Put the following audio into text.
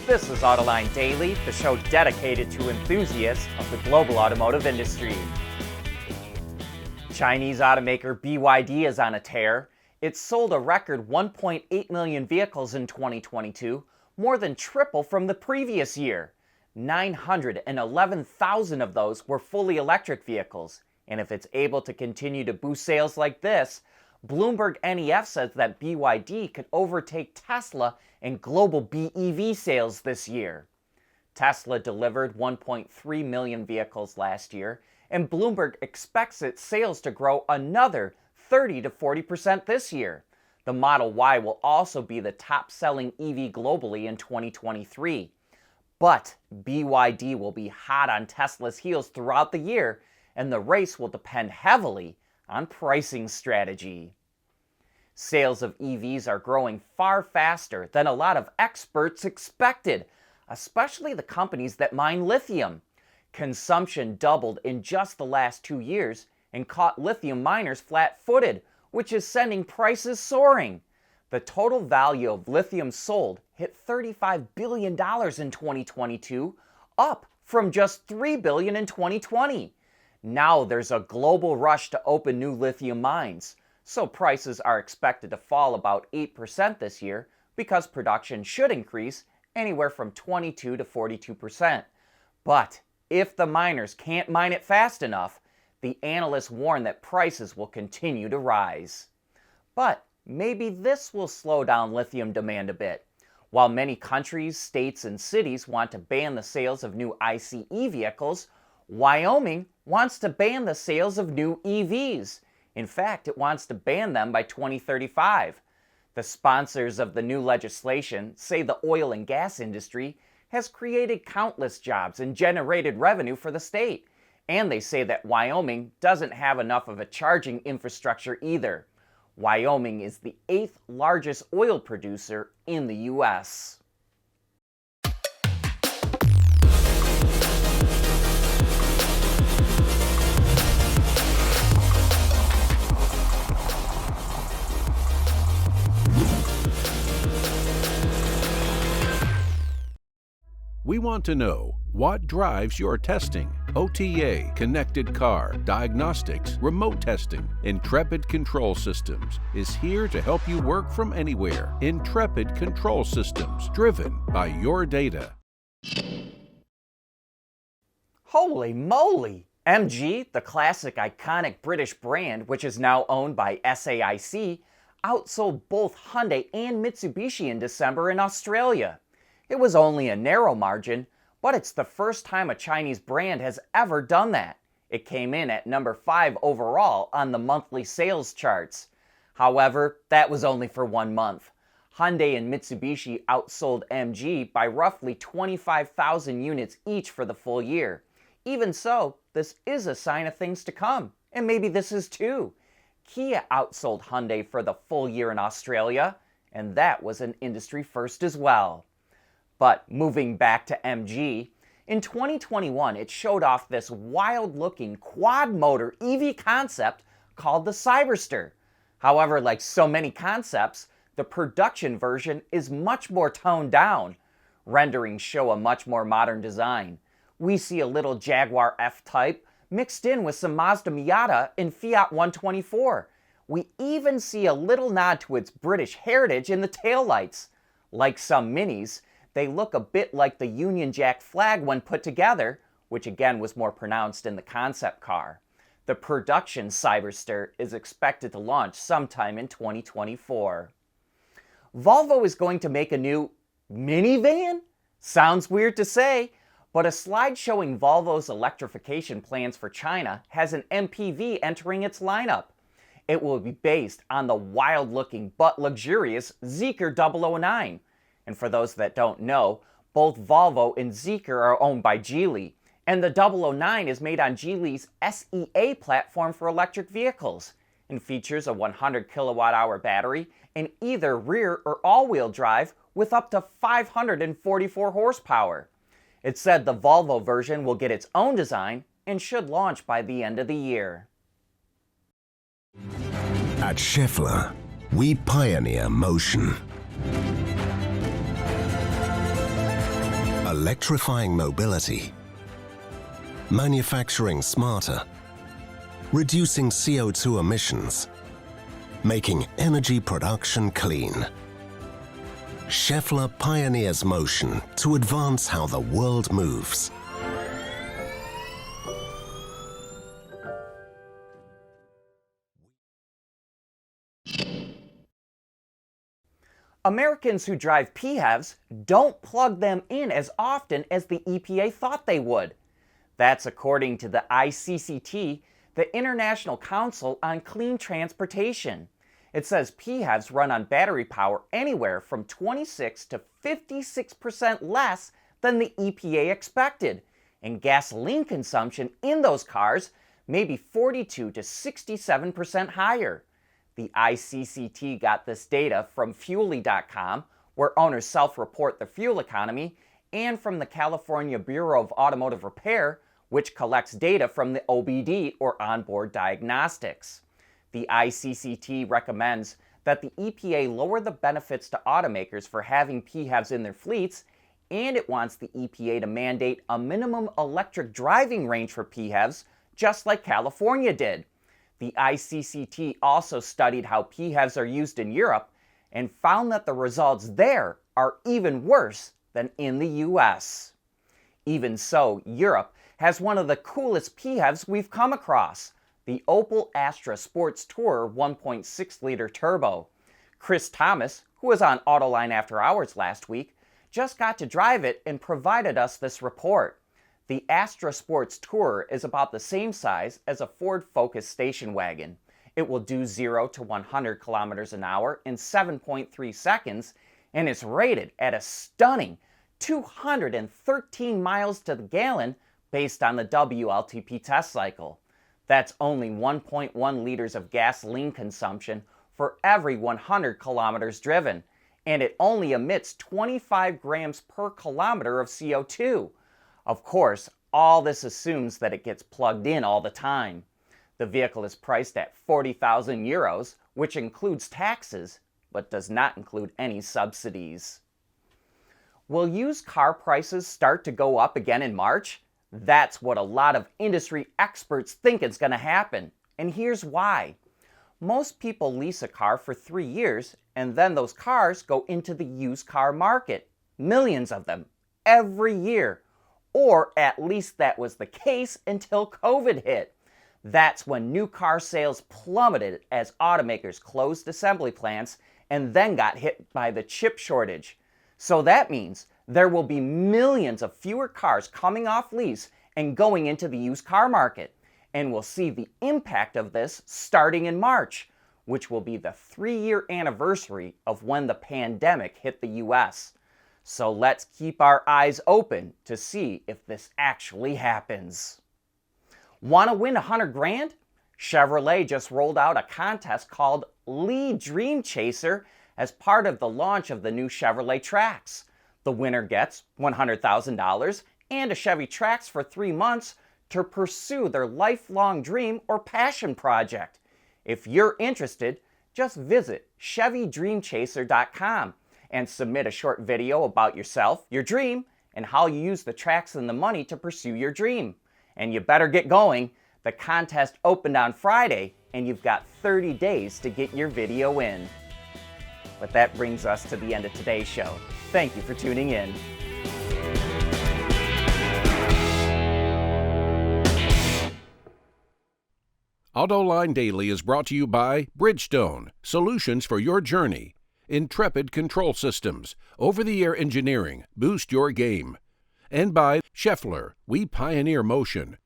This is Autoline Daily, the show dedicated to enthusiasts of the global automotive industry. Chinese automaker BYD is on a tear. It sold a record 1.8 million vehicles in 2022, more than triple from the previous year. 911,000 of those were fully electric vehicles. And if it's able to continue to boost sales like this, Bloomberg NEF says that BYD could overtake Tesla in global BEV sales this year. Tesla delivered 1.3 million vehicles last year, and Bloomberg expects its sales to grow another 30 to 40% this year. The Model Y will also be the top-selling EV globally in 2023. But BYD will be hot on Tesla's heels throughout the year, and the race will depend heavily on pricing strategy. Sales of EVs are growing far faster than a lot of experts expected, especially the companies that mine lithium. Consumption doubled in just the last 2 years and caught lithium miners flat-footed, which is sending prices soaring. The total value of lithium sold hit $35 billion in 2022, up from just $3 billion in 2020. Now there's a global rush to open new lithium mines, so prices are expected to fall about 8% this year because production should increase anywhere from 22 to 42%. But if the miners can't mine it fast enough, the analysts warn that prices will continue to rise. But maybe this will slow down lithium demand a bit. While many countries, states, and cities want to ban the sales of new ICE vehicles, Wyoming wants to ban the sales of new EVs. In fact, it wants to ban them by 2035. The sponsors of the new legislation say the oil and gas industry has created countless jobs and generated revenue for the state. And they say that Wyoming doesn't have enough of a charging infrastructure either. Wyoming is the 8th largest oil producer in the U.S. We want to know what drives your testing. OTA, connected car, diagnostics, remote testing. Intrepid Control Systems is here to help you work from anywhere. Intrepid Control Systems, driven by your data. Holy moly! MG, the classic iconic British brand, which is now owned by SAIC, outsold both Hyundai and Mitsubishi in December in Australia. It was only a narrow margin, but it's the first time a Chinese brand has ever done that. It came in at number 5 overall on the monthly sales charts. However, that was only for 1 month. Hyundai and Mitsubishi outsold MG by roughly 25,000 units each for the full year. Even so, this is a sign of things to come, and maybe this is too. Kia outsold Hyundai for the full year in Australia, and that was an industry first as well. But moving back to MG, in 2021 it showed off this wild-looking quad-motor EV concept called the Cyberster. However, like so many concepts, the production version is much more toned down. Renderings show a much more modern design. We see a little Jaguar F-Type mixed in with some Mazda Miata and Fiat 124. We even see a little nod to its British heritage in the taillights. Like some Minis, they look a bit like the Union Jack flag when put together, which again was more pronounced in the concept car. The production Cyberster is expected to launch sometime in 2024. Volvo is going to make a new minivan? Sounds weird to say, but a slide showing Volvo's electrification plans for China has an MPV entering its lineup. It will be based on the wild-looking but luxurious Zeekr 009. And for those that don't know, both Volvo and Zeekr are owned by Geely, and the 009 is made on Geely's SEA platform for electric vehicles, and features a 100 kilowatt-hour battery and either rear or all-wheel drive with up to 544 horsepower. It's said the Volvo version will get its own design and should launch by the end of the year. At Schaeffler, we pioneer motion. electrifying mobility, manufacturing smarter, reducing CO2 emissions, making energy production clean. Schaeffler pioneers motion to advance how the world moves. Americans who drive PHEVs don't plug them in as often as the EPA thought they would. That's according to the ICCT, the International Council on Clean Transportation. It says PHEVs run on battery power anywhere from 26 to 56% less than the EPA expected, and gasoline consumption in those cars may be 42 to 67% higher. The ICCT got this data from Fuelly.com, where owners self-report the fuel economy, and from the California Bureau of Automotive Repair, which collects data from the OBD, or onboard diagnostics. The ICCT recommends that the EPA lower the benefits to automakers for having PHEVs in their fleets, and it wants the EPA to mandate a minimum electric driving range for PHEVs, just like California did. The ICCT also studied how PHEVs are used in Europe and found that the results there are even worse than in the US. Even so, Europe has one of the coolest PHEVs we've come across, the Opel Astra Sports Tourer 1.6-liter turbo. Chris Thomas, who was on Autoline After Hours last week, just got to drive it and provided us this report. The Astra Sports Tourer is about the same size as a Ford Focus station wagon. It will do 0 to 100 kilometers an hour in 7.3 seconds, and it's rated at a stunning 213 miles to the gallon based on the WLTP test cycle. That's only 1.1 liters of gasoline consumption for every 100 kilometers driven, and it only emits 25 grams per kilometer of CO2. Of course, all this assumes that it gets plugged in all the time. The vehicle is priced at 40,000 euros, which includes taxes, but does not include any subsidies. Will used car prices start to go up again in March? That's what a lot of industry experts think is going to happen, and here's why. Most people lease a car for 3 years, and then those cars go into the used car market. Millions of them, every year. Or at least that was the case until COVID hit. That's when new car sales plummeted as automakers closed assembly plants and then got hit by the chip shortage. So that means there will be millions of fewer cars coming off lease and going into the used car market. And we'll see the impact of this starting in March, which will be the 3-year anniversary of when the pandemic hit the US. So let's keep our eyes open to see if this actually happens. Want to win 100 grand? Chevrolet just rolled out a contest called Lead Dream Chaser as part of the launch of the new Chevrolet Trax. The winner gets $100,000 and a Chevy Trax for 3 months to pursue their lifelong dream or passion project. If you're interested, just visit ChevyDreamChaser.com and submit a short video about yourself, your dream, and how you use the Trax and the money to pursue your dream. And you better get going. The contest opened on Friday, and you've got 30 days to get your video in. But that brings us to the end of today's show. Thank you for tuning in. Autoline Daily is brought to you by Bridgestone, solutions for your journey. Intrepid Control Systems, over-the-air engineering, boost your game. And by Schaeffler, we pioneer motion.